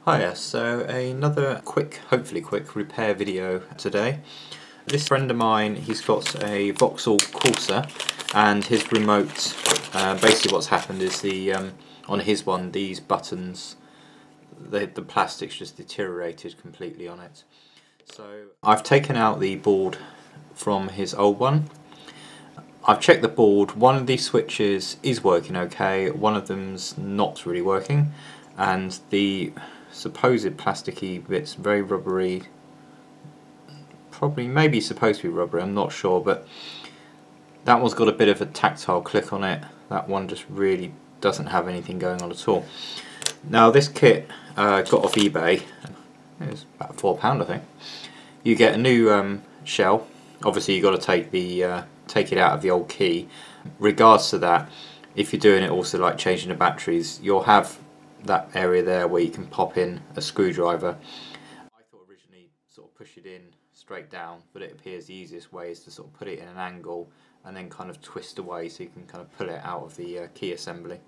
Hiya, so another quick, hopefully quick, repair video today. This friend of mine, he's got a Vauxhall Corsa and his remote, basically what's happened is on his one, these buttons, the plastic's just deteriorated completely on it. So I've taken out the board from his old one. I've checked the board, one of these switches is working okay, one of them's not really working, and the supposed plasticky bits, very rubbery, probably maybe supposed to be rubbery, I'm not sure, but that one's got a bit of a tactile click on it. That one just really doesn't have anything going on at all. Now this kit got off eBay, it was about £4 I think. You get a new shell, obviously you've got to take it out of the old key. Regards to that, if you're doing it also like changing the batteries, you'll have that area there where you can pop in a screwdriver. I thought originally sort of push it in straight down, but it appears the easiest way is to sort of put it in an angle and then kind of twist away so you can kind of pull it out of the key assembly.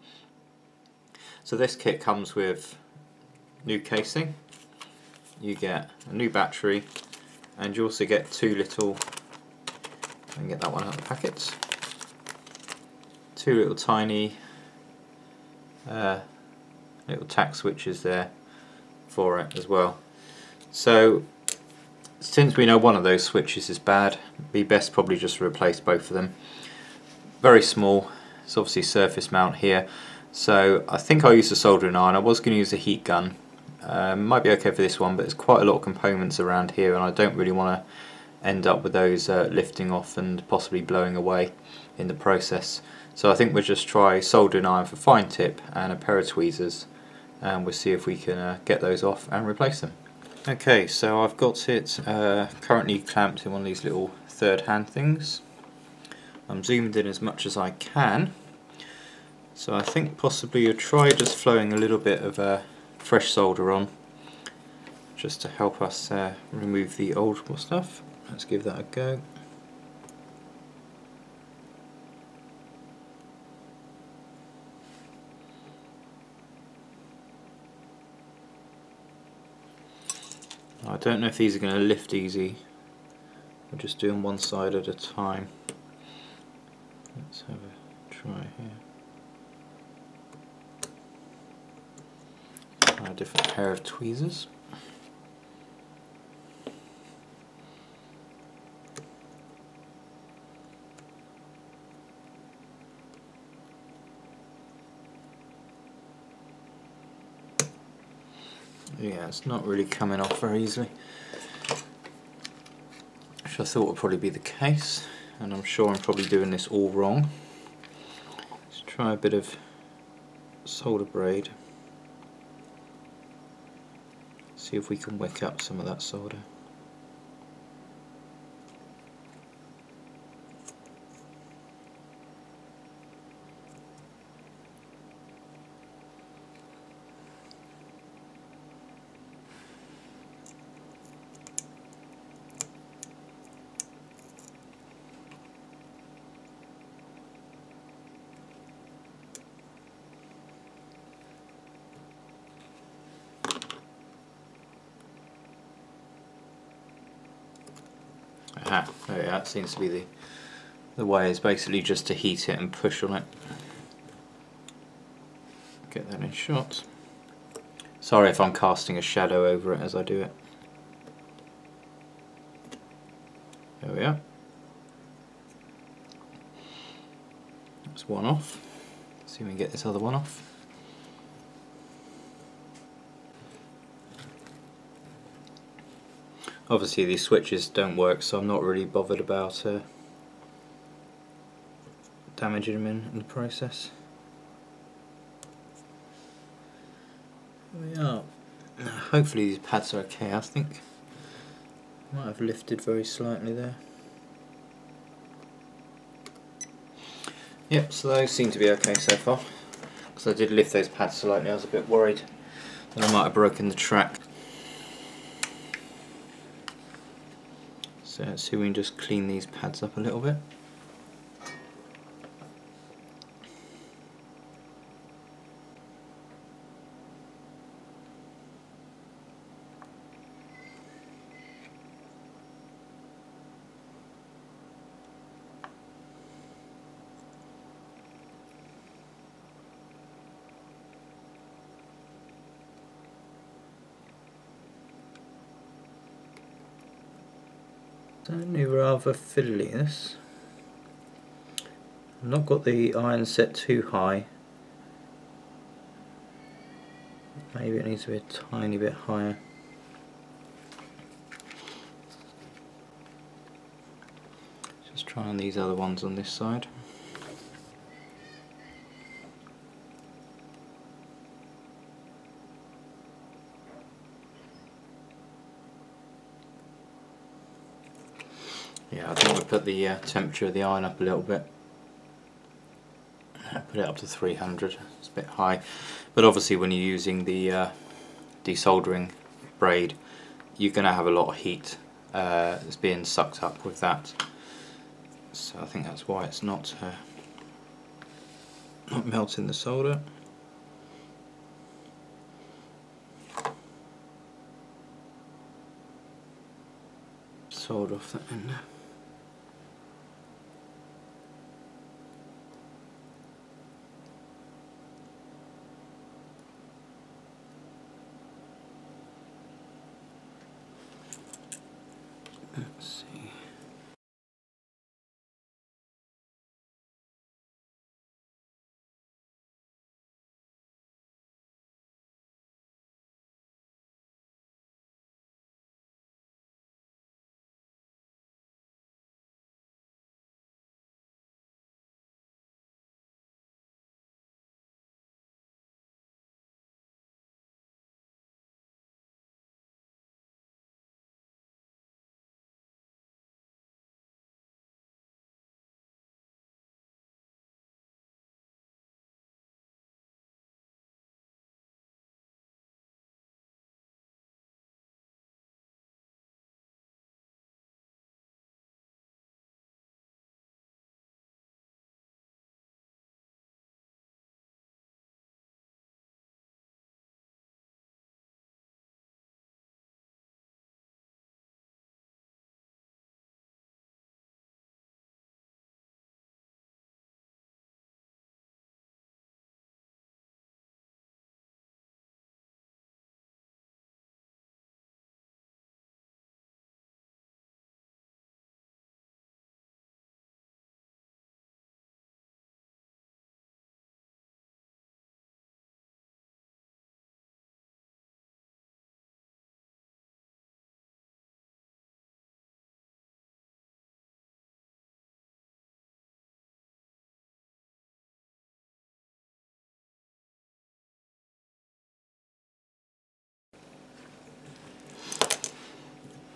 So this kit comes with new casing, you get a new battery, and you also get two little, I can get that one out of the packet, two little tiny little tack switches there for it as well. So since we know one of those switches is bad, it'd be best probably just to replace both of them. Very small, it's obviously surface mount here, so I think I'll use a soldering iron. I was going to use a heat gun, might be okay for this one, but there's quite a lot of components around here and I don't really want to end up with those lifting off and possibly blowing away in the process. So I think we'll just try soldering iron for fine tip and a pair of tweezers, and we'll see if we can get those off and replace them. Okay, so I've got it currently clamped in one of these little third hand things. I'm zoomed in as much as I can, so I think possibly you'll try just flowing a little bit of fresh solder on just to help us remove the old stuff. Let's give that a go. I don't know if these are going to lift easy. We're just doing one side at a time. Let's have a try here. Try a different pair of tweezers. Yeah, it's not really coming off very easily, which I thought would probably be the case, and I'm sure I'm probably doing this all wrong. Let's try a bit of solder braid, see if we can wick up some of that solder. Aha, there we are. That seems to be the way, is basically just to heat it and push on it. Get that in shot. Sorry if I'm casting a shadow over it as I do it. There we are. That's one off. Let's see if we can get this other one off. Obviously these switches don't work, so I'm not really bothered about damaging them in the process. There we are. Hopefully these pads are okay. I think might have lifted very slightly there. Yep, so those seem to be okay so far. Because I did lift those pads slightly, I was a bit worried that I might have broken the track. So let's see if we can just clean these pads up a little bit. Certainly rather fiddly, this. I've not got the iron set too high. Maybe it needs to be a tiny bit higher. Just trying these other ones on this side. Yeah, I think we'll put the temperature of the iron up a little bit. Put it up to 300, it's a bit high. But obviously when you're using the desoldering braid, you're going to have a lot of heat that's being sucked up with that. So I think that's why it's not melting the solder. Solder off that end there. Let's see.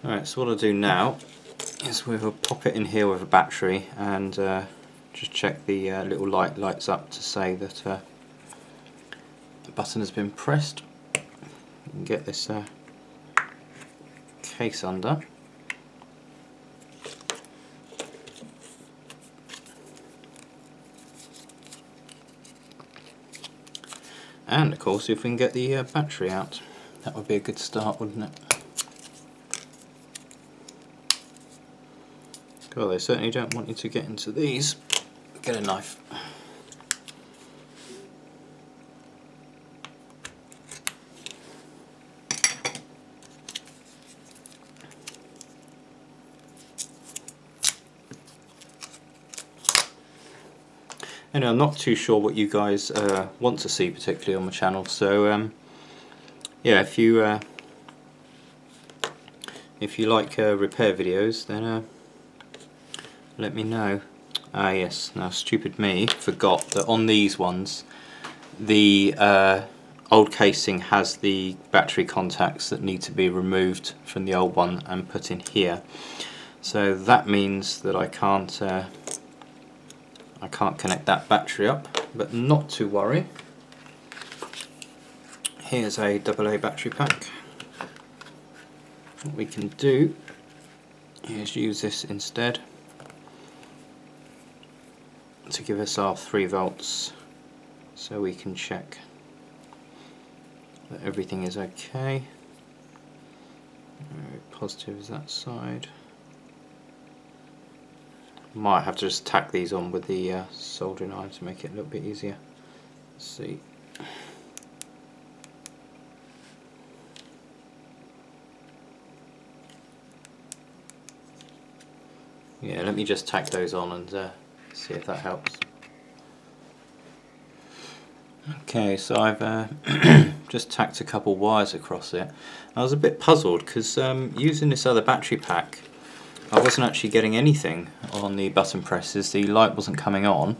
Alright, so what I'll do now is we'll pop it in here with a battery and just check the little light lights up to say that the button has been pressed. You can get this case under. And of course if we can get the battery out, that would be a good start, wouldn't it? Well, they certainly don't want you to get into these. Get a knife. Anyway, I'm not too sure what you guys want to see particularly on my channel, so yeah, if you like repair videos, then let me know. Ah yes, now stupid me forgot that on these ones the old casing has the battery contacts that need to be removed from the old one and put in here. So that means that I can't connect that battery up, but not to worry. Here's a AA battery pack. What we can do is use this instead to give us our 3 volts, so we can check that everything is okay. Very positive is that side. Might have to just tack these on with the soldering iron to make it a little bit easier. Let's see. Yeah, let me just tack those on and see if that helps. Okay, so I've just tacked a couple wires across it. I was a bit puzzled because using this other battery pack, I wasn't actually getting anything on the button presses. The light wasn't coming on,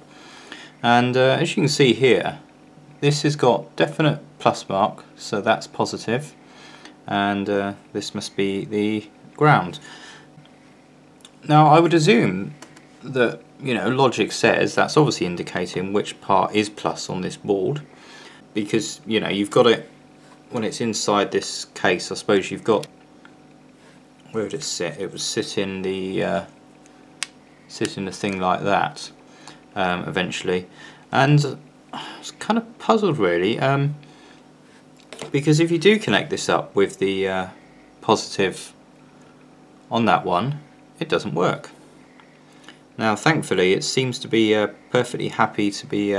and as you can see here, this has got definite plus mark, so that's positive, and this must be the ground. Now I would assume that, you know, logic says that's obviously indicating which part is plus on this board, because, you know, you've got it when it's inside this case. I suppose you've got, where would it sit? It would sit in the thing like that eventually. And I was kind of puzzled really, because if you do connect this up with the positive on that one, it doesn't work. Now thankfully it seems to be perfectly happy to be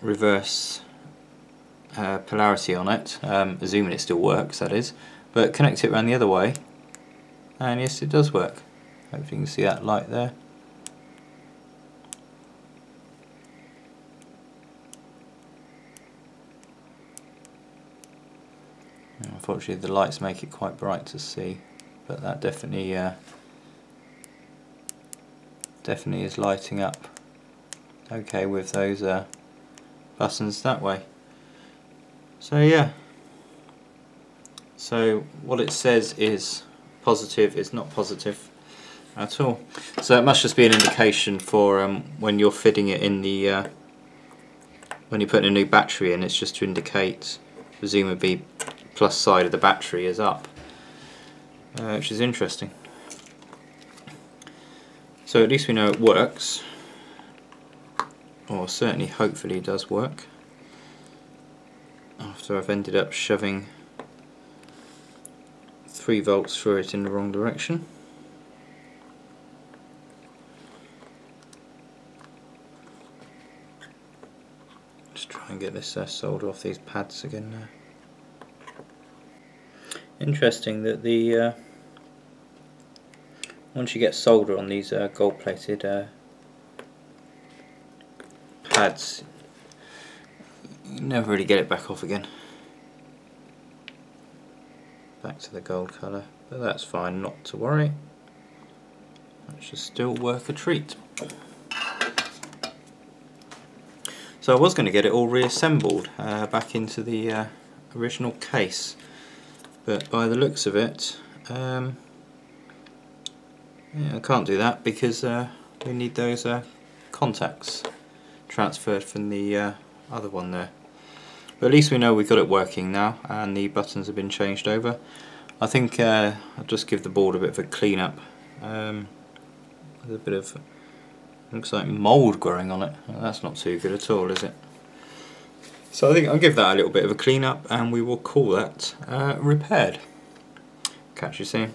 reverse polarity on it, assuming it still works, that is, but connect it around the other way and yes, it does work. Hopefully you can see that light there. Unfortunately the lights make it quite bright to see, but that definitely is lighting up okay with those buttons that way. So yeah, so what it says is positive is not positive at all, so it must just be an indication for when you're fitting it in the when you're putting a new battery in. It's just to indicate presumably plus side of the battery is up, which is interesting. So at least we know it works, or certainly hopefully it does work, after I've ended up shoving 3 volts through it in the wrong direction. Just try and get this solder off these pads again now. Interesting that the once you get solder on these gold plated pads, you never really get it back off again. Back to the gold colour, but that's fine, not to worry. That should still work a treat. So I was going to get it all reassembled back into the original case, but by the looks of it, yeah, I can't do that because we need those contacts transferred from the other one there. But at least we know we've got it working now and the buttons have been changed over. I think I'll just give the board a bit of a clean up. There's a bit of, looks like mould growing on it. Well, that's not too good at all, is it? So I think I'll give that a little bit of a clean up and we will call that repaired. Catch you soon.